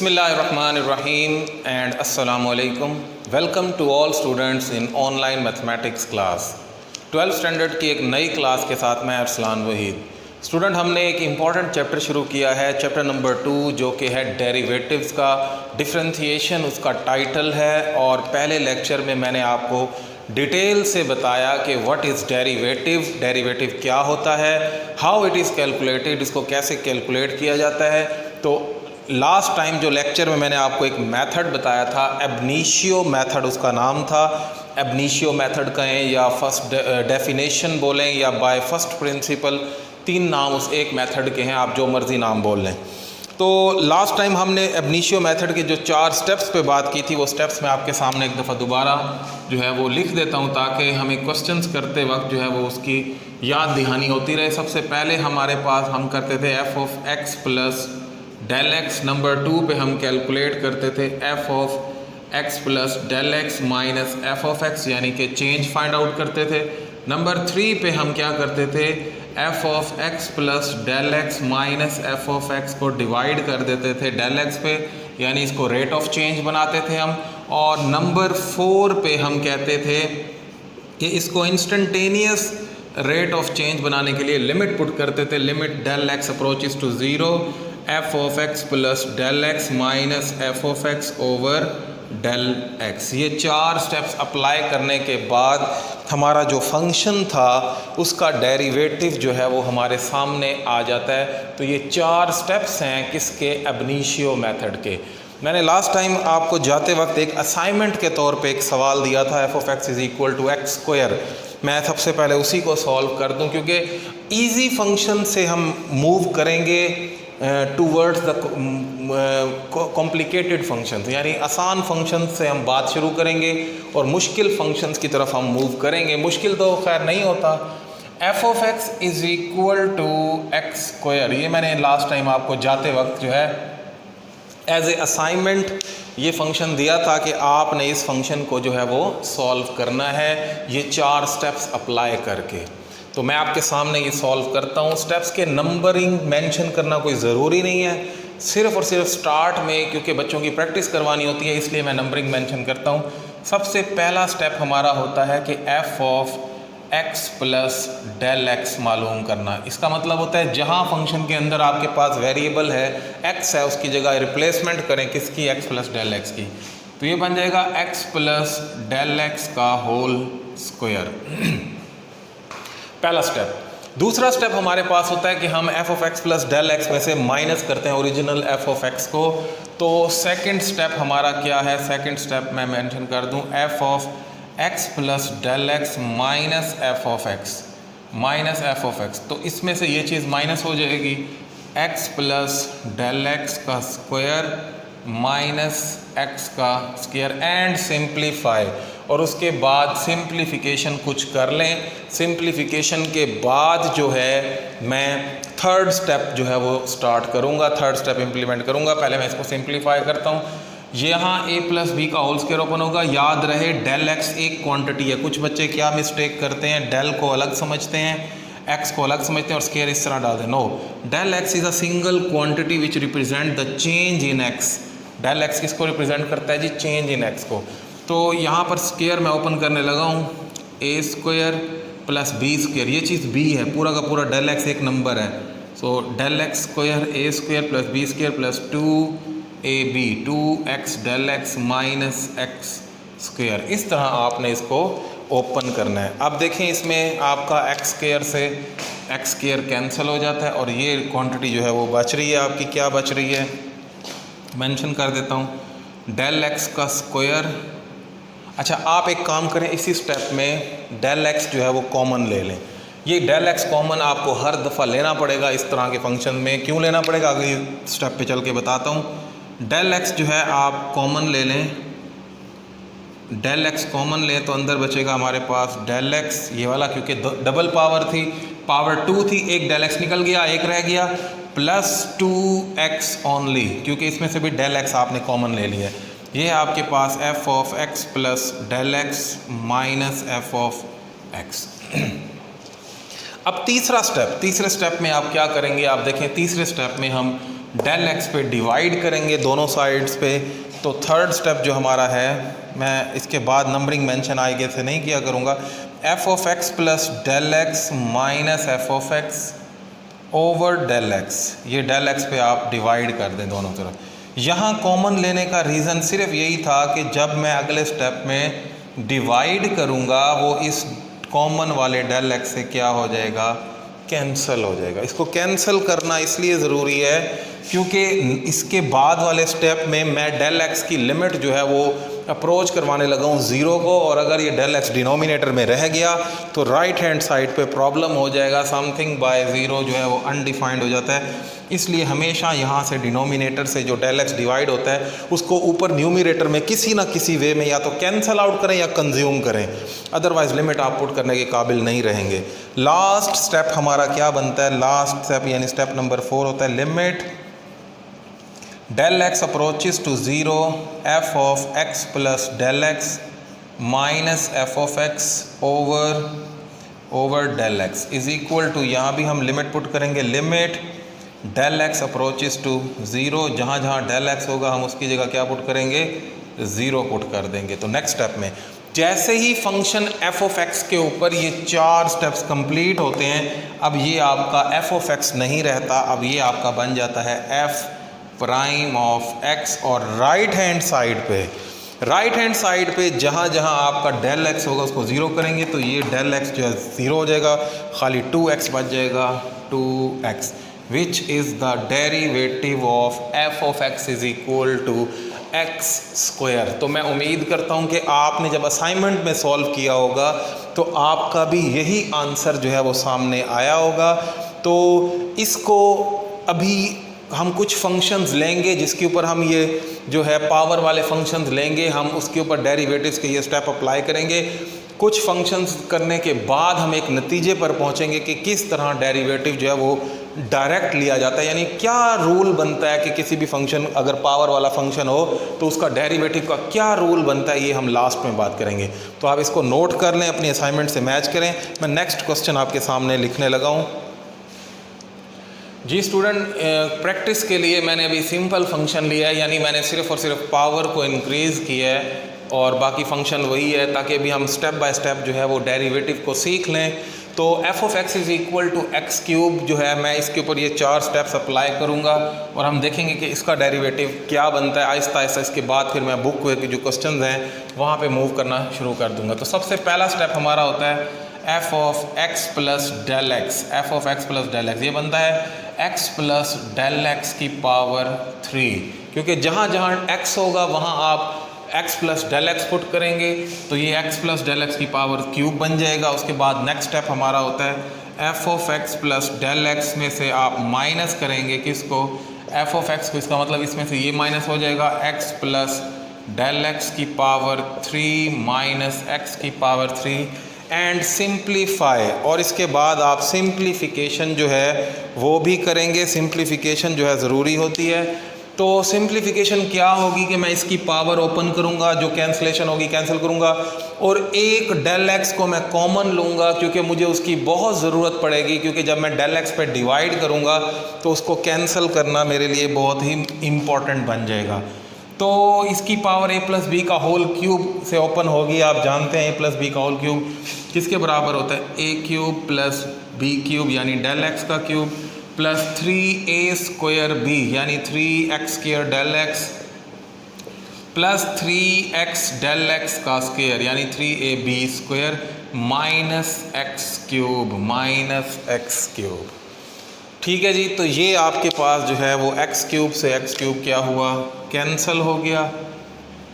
Bismillahirrahmanirrahim and Assalamu alaikum. Welcome to all students in online mathematics class. 12th standard की एक नई class के साथ मैं अरसलान वहीद। स्टूडेंट, हमने एक इम्पॉर्टेंट चैप्टर शुरू किया है, चैप्टर नंबर 2, जो कि है डेरिवेटिव्स का डिफरेंशिएशन, उसका टाइटल है। और पहले लेक्चर में मैंने आपको डिटेल से बताया कि व्हाट इज़ डेरिवेटिव, डेरिवेटिव क्या होता है, हाउ इट इज़ कैलकुलेटेड, इसको कैसे कैलकुलेट किया जाता है। तो लास्ट टाइम जो लेक्चर में मैंने आपको एक मेथड बताया था, एबनीशियो मेथड उसका नाम था। एबनीशियो मेथड कहें या फर्स्ट डेफिनेशन बोलें या बाय फर्स्ट प्रिंसिपल, 3 नाम उस एक मेथड के हैं, आप जो मर्ज़ी नाम बोल लें। तो लास्ट टाइम हमने एबनीशियो मेथड के जो 4 स्टेप्स पे बात की थी, वो स्टेप्स मैं आपके सामने एक दफ़ा दोबारा जो है वो लिख देता हूँ, ताकि हमें क्वेश्चंस करते वक्त जो है वो उसकी याद दहानी होती रहे। सबसे पहले हमारे पास हम करते थे f of x plus del x. Number 2 पे हम कैलकुलेट करते थे f of x plus del x minus f of x, यानी कि चेंज फाइंड आउट करते थे। नंबर 3 पे हम क्या करते थे, f of x plus del x minus f of x को डिवाइड कर देते थे डेल एक्स पे, यानी इसको रेट ऑफ चेंज बनाते थे हम। और नंबर 4 पे हम कहते थे कि इसको इंस्टेंटेनियस रेट ऑफ चेंज बनाने के लिए लिमिट पुट करते थे, limit del x approaches to 0, f of x plus del x minus f of x over del x. ये 4 स्टेप्स अप्लाई करने के बाद हमारा जो फंक्शन था उसका डेरिवेटिव जो है वो हमारे सामने आ जाता है। तो ये 4 स्टेप्स हैं किसके, एबनीशियो मेथड के। मैंने लास्ट टाइम आपको जाते वक्त एक असाइनमेंट के तौर पे एक सवाल दिया था, f of x is equal to x square. मैं सबसे पहले उसी को सॉल्व कर दूं, क्योंकि ईजी फंक्शन से हम मूव करेंगे टूवर्ड्स द कॉम्प्लिकेटेड फंक्शंस, यानी आसान फंक्शन से हम बात शुरू करेंगे और मुश्किल फंक्शंस की तरफ हम मूव करेंगे। मुश्किल तो खैर नहीं होता। F of x is equal to x square, ये मैंने लास्ट टाइम आपको जाते वक्त जो है एज ए असाइनमेंट ये फंक्शन दिया था कि आपने इस फंक्शन को जो है वो सॉल्व करना है, ये 4 स्टेप्स अप्लाई करके। तो मैं आपके सामने ये सॉल्व करता हूँ। स्टेप्स के नंबरिंग मेंशन करना कोई ज़रूरी नहीं है, सिर्फ़ और सिर्फ स्टार्ट में, क्योंकि बच्चों की प्रैक्टिस करवानी होती है, इसलिए मैं नंबरिंग मेंशन करता हूँ। सबसे पहला स्टेप हमारा होता है कि f of x plus del x मालूम करना। इसका मतलब होता है जहाँ फंक्शन के अंदर आपके पास वेरिएबल है एक्स है, उसकी जगह रिप्लेसमेंट करें किसकी, एक्स प्लस डेल एक्स की। तो ये बन जाएगा एक्स प्लस डेल एक्स का होल स्क्वायर, पहला स्टेप। दूसरा स्टेप हमारे पास होता है कि हम f of x plus del x में से माइनस करते हैं ओरिजिनल एफ ऑफ एक्स को। तो सेकंड स्टेप हमारा क्या है, सेकंड स्टेप मैं मेंशन कर दूं, f of x plus del x minus f of x, minus f of x. तो इसमें से ये चीज़ माइनस हो जाएगी, एक्स प्लस डेल एक्स का स्क्वायर माइनस एक्स का स्क्वायर एंड सिंप्लीफाई। और उसके बाद सिंप्लीफिकेशन कुछ कर लें। सिंप्लीफिकेशन के बाद जो है मैं थर्ड स्टेप जो है वो स्टार्ट करूँगा, थर्ड स्टेप इम्प्लीमेंट करूँगा। पहले मैं इसको सिंप्लीफाई करता हूँ। यहाँ a प्लस बी का होल स्क्वायर ओपन होगा। याद रहे डेल एक्स एक क्वांटिटी है। कुछ बच्चे क्या मिस्टेक करते हैं, डेल को अलग समझते हैं, एक्स को अलग समझते हैं और स्क्वायर इस तरह डाल दें। No, del x is a single quantity which represent the change in x. Del x किसको रिप्रेजेंट करता है जी, चेंज इन एक्स को। तो यहाँ पर स्क्वायर मैं ओपन करने लगा हूँ, ए स्क्वायर प्लस बी स्क्वायर, ये चीज़ बी है, पूरा का पूरा डेल एक्स एक नंबर है। So del x square a square plus b square plus 2ab, 2x del x minus x square. इस तरह आपने इसको ओपन करना है। अब देखें, इसमें आपका एक्स स्क्वायर से एक्स स्क्वायर कैंसिल हो जाता है और ये क्वांटिटी जो है वो बच रही है आपकी। क्या बच रही है, मेंशन कर देता हूँ, डेल एक्स का स्क्वायर। अच्छा, आप एक काम करें, इसी स्टेप में डेल एक्स जो है वो कॉमन ले लें। ये डेल एक्स कॉमन आपको हर दफ़ा लेना पड़ेगा इस तरह के फंक्शन में। क्यों लेना पड़ेगा, अगली स्टेप पे चल के बताता हूँ। डेल एक्स जो है आप कॉमन ले लें, डेल एक्स कॉमन लें तो अंदर बचेगा हमारे पास डेल एक्स ये वाला, क्योंकि डबल पावर थी, पावर 2 थी, एक डेल एक्स निकल गया, एक रह गया, प्लस 2x ओनली, क्योंकि इसमें से भी डेल एक्स आपने कॉमन ले लिया है। ये है आपके पास f of x plus del x minus f of x. अब तीसरा स्टेप, तीसरे स्टेप में आप क्या करेंगे, आप देखें तीसरे स्टेप में हम डेल एक्स पे डिवाइड करेंगे दोनों साइड्स पे। तो थर्ड स्टेप जो हमारा है, मैं इसके बाद नंबरिंग मेंशन आगे से नहीं किया करूँगा, f of x plus del x minus f of x over del x, ये डेल एक्स पे आप डिवाइड कर दें दोनों तरफ। यहाँ कॉमन लेने का रीज़न सिर्फ यही था कि जब मैं अगले स्टेप में डिवाइड करूँगा वो इस कॉमन वाले डेल एक्स से क्या हो जाएगा, कैंसिल हो जाएगा। इसको कैंसिल करना इसलिए ज़रूरी है क्योंकि इसके बाद वाले स्टेप में मैं डेल एक्स की लिमिट जो है वो अप्रोच करवाने लगा हूँ ज़ीरो को, और अगर ये डेल एक्स डिनोमिनेटर में रह गया तो राइट हैंड साइड पे प्रॉब्लम हो जाएगा, समथिंग बाय ज़ीरो जो है वो अनडिफाइंड हो जाता है। इसलिए हमेशा यहाँ से डिनोमिनेटर से जो डेल एक्स डिवाइड होता है उसको ऊपर न्यूमिनेटर में किसी ना किसी वे में या तो कैंसल आउट करें या कंज्यूम करें, अदरवाइज लिमिट आप पुट करने के काबिल नहीं रहेंगे। लास्ट स्टेप हमारा क्या बनता है, लास्ट स्टेप यानी स्टेप नंबर 4 होता है limit del x approaches to zero f of x plus del x minus f of x over del x is equal to, यहाँ भी हम लिमिट पुट करेंगे, limit del x approaches to zero, जहाँ जहाँ del x होगा हम उसकी जगह क्या पुट करेंगे, ज़ीरो पुट कर देंगे। तो नेक्स्ट स्टेप में जैसे ही फंक्शन एफ ऑफ एक्स के ऊपर ये 4 स्टेप्स कंप्लीट होते हैं, अब ये आपका एफ ऑफ एक्स नहीं रहता, अब ये आपका बन जाता है एफ प्राइम ऑफ एक्स। और राइट हैंड साइड पे जहाँ जहाँ आपका डेल एक्स होगा उसको ज़ीरो करेंगे तो ये डेल एक्स जो है ज़ीरो हो जाएगा, खाली 2x बच जाएगा, 2x which is the derivative of f of x is equal to x square. तो मैं उम्मीद करता हूँ कि आपने जब असाइनमेंट में सॉल्व किया होगा तो आपका भी यही आंसर जो है वो सामने आया होगा। तो इसको अभी हम कुछ फंक्शंस लेंगे जिसके ऊपर हम ये जो है पावर वाले फंक्शंस लेंगे, हम उसके ऊपर डेरिवेटिव्स के ये स्टेप अप्लाई करेंगे। कुछ फंक्शंस करने के बाद हम एक नतीजे पर पहुंचेंगे कि किस तरह डेरिवेटिव जो है वो डायरेक्ट लिया जाता है, यानी क्या रूल बनता है कि किसी भी फंक्शन अगर पावर वाला फंक्शन हो तो उसका डेरिवेटिव का क्या रूल बनता है, ये हम लास्ट में बात करेंगे। तो आप इसको नोट कर लें, अपनी असाइनमेंट से मैच करें। मैं नेक्स्ट क्वेश्चन आपके सामने लिखने लगा हूँ। जी स्टूडेंट, प्रैक्टिस के लिए मैंने अभी सिंपल फंक्शन लिया है, यानी मैंने सिर्फ और सिर्फ पावर को इंक्रीज़ किया है और बाकी फंक्शन वही है, ताकि अभी हम स्टेप बाय स्टेप जो है वो डेरिवेटिव को सीख लें। तो f of x is equal to x cube जो है, मैं इसके ऊपर ये 4 स्टेप्स अप्लाई करूँगा और हम देखेंगे कि इसका डेरिवेटिव क्या बनता है। आहिस्ता आहिस्ता इसके बाद फिर मैं बुक के जो क्वेश्चन हैं वहाँ पे मूव करना शुरू कर दूँगा। तो सबसे पहला स्टेप हमारा होता है f of x plus del x. F of x plus del x ये बनता है x प्लस डेल एक्स की पावर 3, क्योंकि जहाँ जहाँ x होगा वहाँ आप x plus del x put करेंगे तो ये x प्लस डेल एक्स की पावर क्यूब बन जाएगा। उसके बाद नेक्स्ट स्टेप हमारा होता है f of x plus del x में से आप माइनस करेंगे किसको, एफ ऑफ एक्स को, इसका मतलब इसमें से ये माइनस हो जाएगा x प्लस डेल एक्स की पावर 3 माइनस x की पावर 3 एंड सिंप्लीफाई। और इसके बाद आप सिंप्लीफिकेशन जो है वो भी करेंगे। सिंप्लीफिकेशन जो है ज़रूरी होती है। तो सिंप्लीफिकेशन क्या होगी कि मैं इसकी पावर ओपन करूंगा, जो कैंसलेशन होगी कैंसिल करूंगा, और एक डेल एक्स को मैं कॉमन लूँगा क्योंकि मुझे उसकी बहुत ज़रूरत पड़ेगी, क्योंकि जब मैं डेल एक्स पे डिवाइड करूँगा तो उसको कैंसिल करना मेरे लिए बहुत ही इम्पॉर्टेंट बन जाएगा। तो इसकी पावर a प्लस बी का होल क्यूब से ओपन होगी। आप जानते हैं a प्लस बी का होल क्यूब किसके बराबर होता है, a cube plus b cube यानी डेल एक्स का cube plus 3a square b यानी 3x square del x plus 3x del x का स्क्वायर यानी 3ab square minus x cube. ठीक है जी, तो ये आपके पास जो है वो x क्यूब से x क्यूब क्या हुआ, कैंसिल हो गया।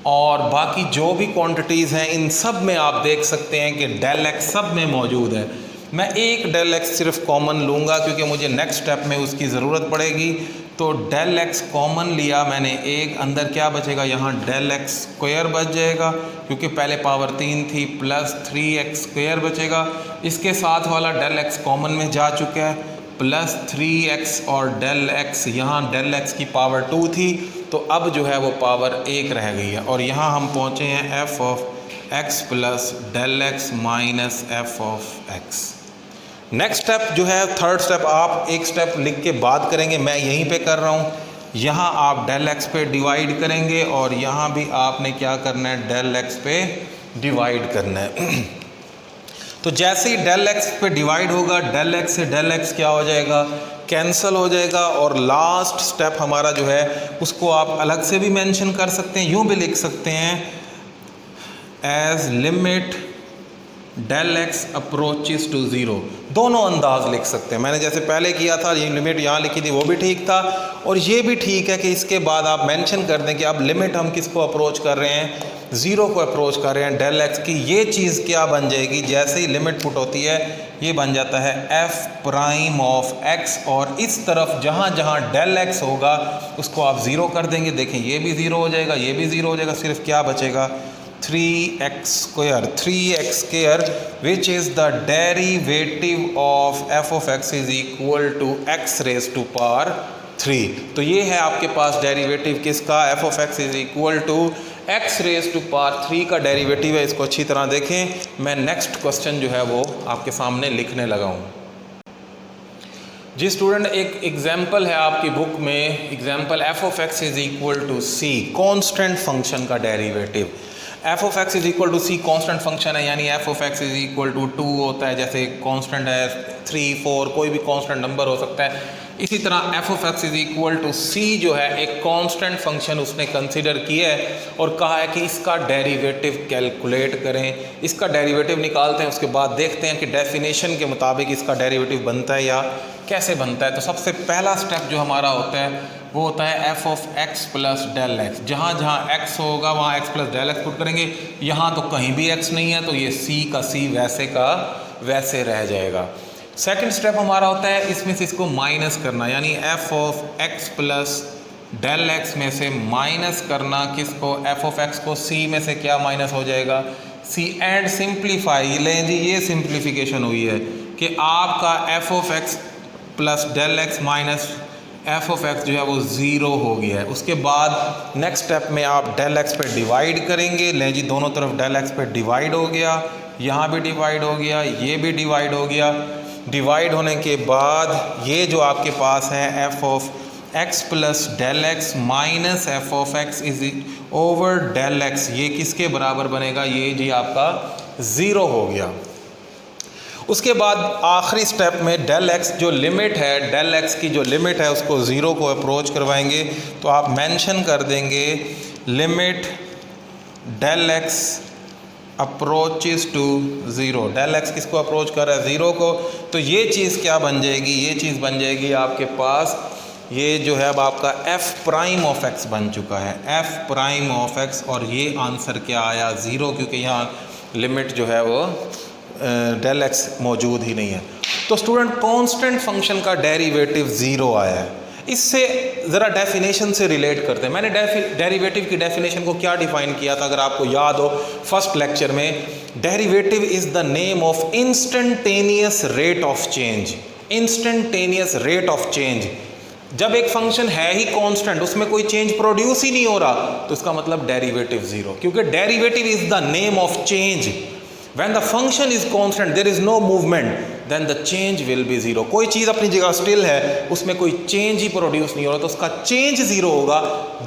और बाकी जो भी क्वांटिटीज़ हैं इन सब में आप देख सकते हैं कि डेल एक्स सब में मौजूद है। मैं एक डेल एक्स सिर्फ कॉमन लूँगा क्योंकि मुझे नेक्स्ट स्टेप में उसकी ज़रूरत पड़ेगी। तो डेल एक्स कॉमन लिया मैंने, एक अंदर क्या बचेगा, यहाँ डेल एक्स स्क्वायर बच जाएगा क्योंकि पहले पावर 3 थी, प्लस 3x स्क्वायर बचेगा। इसके साथ वाला डेल एक्स कॉमन में जा चुका है, प्लस 3x और डेल एक्स, यहाँ डेल एक्स की पावर 2 थी तो अब जो है वो पावर 1 रह गई है। और यहाँ हम पहुँचे हैं f of x plus del x minus f of x. Next step जो है थर्ड स्टेप, आप एक स्टेप लिख के बात करेंगे, मैं यहीं पे कर रहा हूँ। यहाँ आप डेल एक्स पे डिवाइड करेंगे और यहाँ भी आपने क्या करना है, डेल एक्स पे डिवाइड करना है। तो जैसे ही डेल एक्स पे डिवाइड होगा, डेल एक्स से डेल एक्स क्या हो जाएगा, कैंसिल हो जाएगा। और लास्ट स्टेप हमारा जो है उसको आप अलग से भी मेंशन कर सकते हैं, यूँ भी लिख सकते हैं as limit del x approaches to zero. दोनों अंदाज लिख सकते हैं। मैंने जैसे पहले किया था, ये लिमिट यहाँ लिखी थी वो भी ठीक था, और ये भी ठीक है कि इसके बाद आप मेंशन कर दें कि अब लिमिट हम किसको अप्रोच कर रहे हैं, ज़ीरो को अप्रोच कर रहे हैं डेल एक्स की। ये चीज़ क्या बन जाएगी, जैसे ही लिमिट पुट होती है ये बन जाता है एफ प्राइम ऑफ एक्स, और इस तरफ जहाँ जहाँ डेल एक्स होगा उसको आप ज़ीरो कर देंगे। देखें ये भी ज़ीरो हो जाएगा, ये भी ज़ीरो हो जाएगा, सिर्फ क्या बचेगा 3x square which is the derivative of f of x is equal to x raise to power 3। तो ये है आपके पास डेरिवेटिव किसका, f of x is equal to x raise to power 3 का डेरिवेटिव है। इसको अच्छी तरह देखें। मैं नेक्स्ट क्वेश्चन जो है वो आपके सामने लिखने लगा हूँ। जी स्टूडेंट, एक एग्जाम्पल है आपकी बुक में, example f of x is equal to c, constant function का derivative. F of x is equal to c constant function है, यानी f of x is equal to 2 होता है, जैसे कॉन्स्टेंट है 3, 4, कोई भी कॉन्स्टेंट नंबर हो सकता है। इसी तरह f of x is equal to c जो है एक कांस्टेंट फंक्शन उसने कंसीडर किया है और कहा है कि इसका डेरिवेटिव कैलकुलेट करें। इसका डेरिवेटिव निकालते हैं, उसके बाद देखते हैं कि डेफिनेशन के मुताबिक इसका डेरिवेटिव बनता है या कैसे बनता है। तो सबसे पहला स्टेप जो हमारा होता है वो होता है f of x plus del x. जहाँ जहाँ एक्स होगा वहाँ x plus del x put करेंगे। यहाँ तो कहीं भी एक्स नहीं है तो ये सी का सी वैसे का वैसे रह जाएगा। सेकंड स्टेप हमारा होता है इसमें से इसको माइनस करना, यानी f of x plus del x में से माइनस करना किसको, एफ ऑफ एक्स को। सी में से क्या माइनस हो जाएगा, सी, एंड सिंप्लीफाई। लें जी, ये सिंप्लीफिकेशन हुई है कि आपका f of x plus del x minus f of x जो है वो ज़ीरो हो गया है। उसके बाद नेक्स्ट स्टेप में आप डेल एक्स पे डिवाइड करेंगे। लें जी, दोनों तरफ डेल एक्स पे डिवाइड हो गया, यहाँ भी डिवाइड हो गया, ये भी डिवाइड हो गया। डिवाइड होने के बाद ये जो आपके पास है f of x plus del x minus f of x is over del x, ये किसके बराबर बनेगा, ये जी आपका ज़ीरो हो गया। उसके बाद आखिरी स्टेप में डेल एक्स जो लिमिट है, डेल एक्स की जो लिमिट है उसको ज़ीरो को अप्रोच करवाएंगे। तो आप मेंशन कर देंगे limit del x approaches to zero. Del x किसको अप्रोच कर रहा है, ज़ीरो को। तो ये चीज़ क्या बन जाएगी, ये चीज़ बन जाएगी आपके पास, ये जो है अब आपका एफ प्राइम ऑफ एक्स बन चुका है, एफ प्राइम ऑफ एक्स। और ये आंसर क्या आया, ज़ीरो, क्योंकि यहाँ लिमिट जो है वो डेल एक्स मौजूद ही नहीं है। तो स्टूडेंट कांस्टेंट फंक्शन का डेरिवेटिव ज़ीरो आया है। इससे ज़रा डेफिनेशन से रिलेट करते हैं। मैंने डेरिवेटिव की डेफिनेशन को क्या डिफ़ाइन किया था, अगर आपको याद हो फर्स्ट लेक्चर में, derivative is the name of instantaneous rate of change. Instantaneous rate of change, जब एक फंक्शन है ही कांस्टेंट, उसमें कोई चेंज प्रोड्यूस ही नहीं हो रहा, तो इसका मतलब डेरिवेटिव ज़ीरो, क्योंकि derivative is the name of change. When the function is constant, there is no movement, then the change will be zero. कोई चीज़ अपनी जगह स्टिल है, उसमें कोई चेंज ही प्रोड्यूस नहीं हो रहा, तो उसका चेंज ज़ीरो होगा।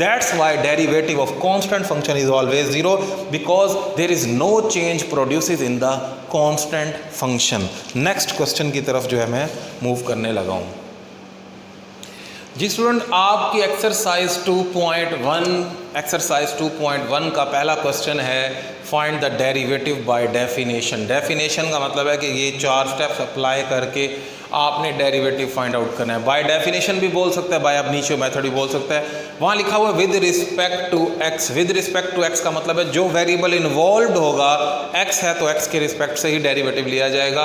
That's why derivative of constant function is always zero, because there is no change produces in the constant function. Next question की तरफ जो है मैं मूव करने लगा हूँ। जी स्टूडेंट, आपकी एक्सरसाइज 2.1 का पहला क्वेश्चन है find the derivative by definition. Definition का मतलब है कि ये 4 स्टेप्स अप्लाई करके आपने डेरिवेटिव फाइंड आउट करना है। बाय डेफिनेशन भी बोल सकता है, बाय अब नीचे मेथड भी बोल सकता है। वहाँ लिखा हुआ with respect to x. With respect to x का मतलब है जो वेरिएबल इन्वॉल्व होगा, एक्स है तो एक्स के रिस्पेक्ट से ही डेरिवेटिव लिया जाएगा।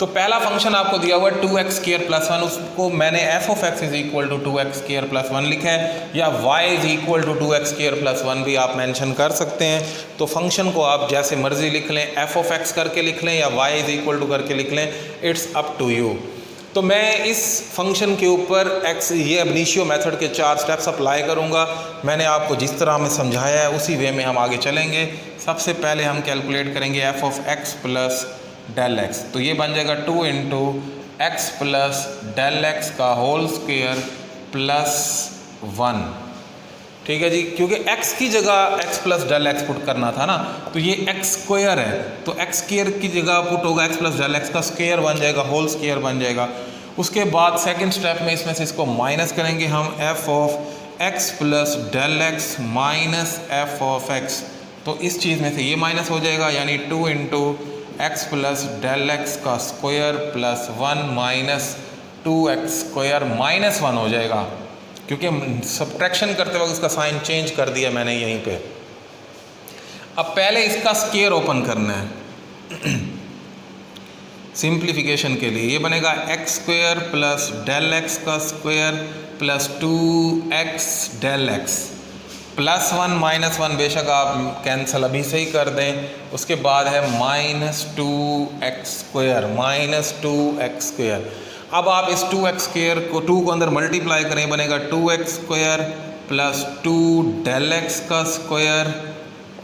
तो पहला फंक्शन आपको दिया हुआ है 2x² + 1, उसको मैंने f of x is equal to 2x² + 1 लिखा है, या y is equal to 2x² + 1 भी आप मेंशन कर सकते हैं। तो फंक्शन को आप जैसे मर्जी लिख लें, एफ ऑफ एक्स करके लिख लें या y इज इक्वल टू करके लिख लें, इट्स अप टू यू। तो मैं इस फंक्शन के ऊपर एक्स ये अब इनिशियो मेथड के 4 स्टेप्स अप्लाई करूँगा। मैंने आपको जिस तरह में समझाया है उसी वे में हम आगे चलेंगे। सबसे पहले हम कैलकुलेट करेंगे f of x plus del x. तो ये बन जाएगा 2 × x प्लस डेल एक्स का होल स्क्वायर प्लस 1, ठीक है जी, क्योंकि x की जगह x plus del x put करना था ना, तो ये x स्क्वायर है, तो x स्क्वायर की जगह पुट होगा x प्लस डेल एक्स का स्क्वायर बन जाएगा, होल स्क्वायर बन जाएगा। उसके बाद सेकंड स्टेप में इसमें से इसको माइनस करेंगे हम, f of x plus del x minus f of x, तो इस चीज़ में से ये माइनस हो जाएगा, यानी 2 into x plus del x का square plus 1 minus 2x square minus 1 हो जाएगा, क्योंकि सब्ट्रैक्शन करते वक्त इसका साइन चेंज कर दिया मैंने यहीं पे। अब पहले इसका स्क्वायर ओपन करना है सिंप्लीफिकेशन के लिए, ये बनेगा x square plus del x का square plus 2x del x plus 1 minus 1 बेशक आप कैंसिल अभी से ही कर दें। उसके बाद है minus 2x square minus 2x square. अब आप इस 2x स्क्वायर को 2 को अंदर मल्टीप्लाई करें, बनेगा 2x square plus 2 del x का square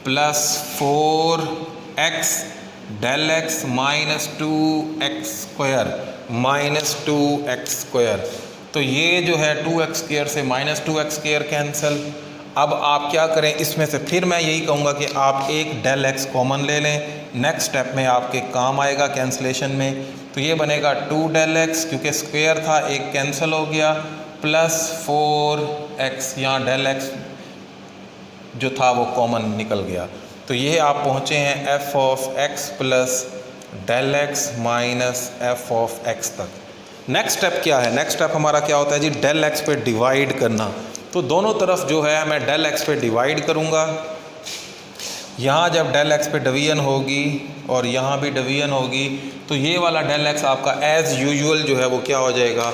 plus 4x del x minus 2x square minus 2x square. तो ये जो है 2x स्क्वायर से माइनस 2x स्क्वायर कैंसिल। अब आप क्या करें, इसमें से फिर मैं यही कहूँगा कि आप एक डेल एक्स कॉमन ले लें, नेक्स्ट स्टेप में आपके काम आएगा कैंसलेशन में। तो ये बनेगा 2 डेल एक्स, क्योंकि स्क्वायर था एक कैंसिल हो गया, प्लस 4x, यहाँ डेल एक्स जो था वो कॉमन निकल गया। तो ये आप पहुँचे हैं f of x plus del x minus f of x तक। नेक्स्ट स्टेप क्या है, नेक्स्ट स्टेप हमारा क्या होता है जी, डेल एक्स पे डिवाइड करना। तो दोनों तरफ जो है मैं डेल एक्स पे डिवाइड करूँगा। यहाँ जब डेल एक्स पे डिवीजन होगी और यहाँ भी डिवीजन होगी, तो ये वाला डेल एक्स आपका एज़ यूजुअल जो है वो क्या हो जाएगा,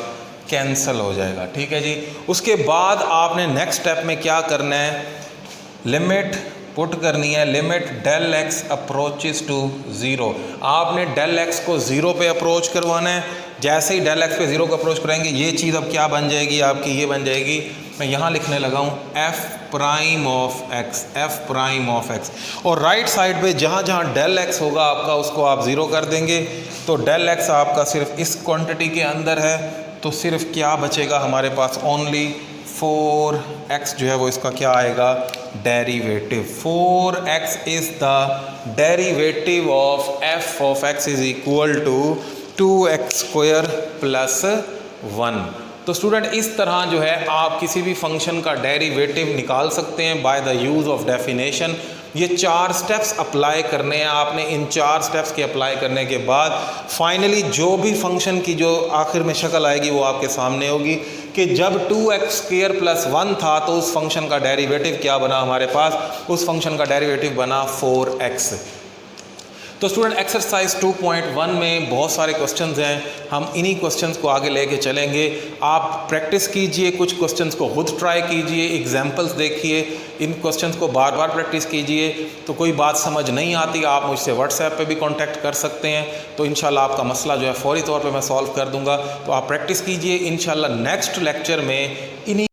कैंसिल हो जाएगा, ठीक है जी। उसके बाद आपने नेक्स्ट स्टेप में क्या करना है, लिमिट पुट करनी है, limit del x approaches to 0। आपने डेल एक्स को 0 पे अप्रोच करवाना है। जैसे ही डेल एक्स पे 0 को अप्रोच करेंगे, ये चीज़ अब क्या बन जाएगी आपकी, ये बन जाएगी, मैं यहाँ लिखने लगा हूँ F prime of x, F prime of x. और राइट साइड पे जहाँ जहाँ डेल एक्स होगा आपका, उसको आप 0 कर देंगे। तो डेल एक्स आपका सिर्फ इस क्वांटिटी के अंदर है, तो सिर्फ क्या बचेगा हमारे पास, ओनली 4x जो है वो इसका क्या आएगा, derivative. 4x is the derivative of f of x is equal to 2x square plus 1। तो स्टूडेंट इस तरह जो है आप किसी भी फंक्शन का डेरिवेटिव निकाल सकते हैं by the use of definition. ये 4 स्टेप्स अप्लाई करने हैं आपने। इन 4 स्टेप्स के अप्लाई करने के बाद फाइनली जो भी फंक्शन की जो आखिर में शक्ल आएगी वो आपके सामने होगी कि जब 2x स्क्वायर प्लस 1 था तो उस फंक्शन का डेरिवेटिव क्या बना हमारे पास, उस फंक्शन का डेरिवेटिव बना 4x। तो स्टूडेंट एक्सरसाइज 2.1 में बहुत सारे क्वेश्चंस हैं, हम इन्हीं क्वेश्चंस को आगे लेके चलेंगे। आप प्रैक्टिस कीजिए, कुछ क्वेश्चंस को खुद ट्राई कीजिए, एग्जांपल्स देखिए, इन क्वेश्चंस को बार बार प्रैक्टिस कीजिए। तो कोई बात समझ नहीं आती आप मुझसे व्हाट्सएप पे भी कांटेक्ट कर सकते हैं, तो इंशाल्लाह आपका मसला जो है फौरी तौर पे मैं सॉल्व कर दूंगा। तो आप प्रैक्टिस कीजिए, इंशाल्लाह नेक्स्ट लेक्चर में इन्हीं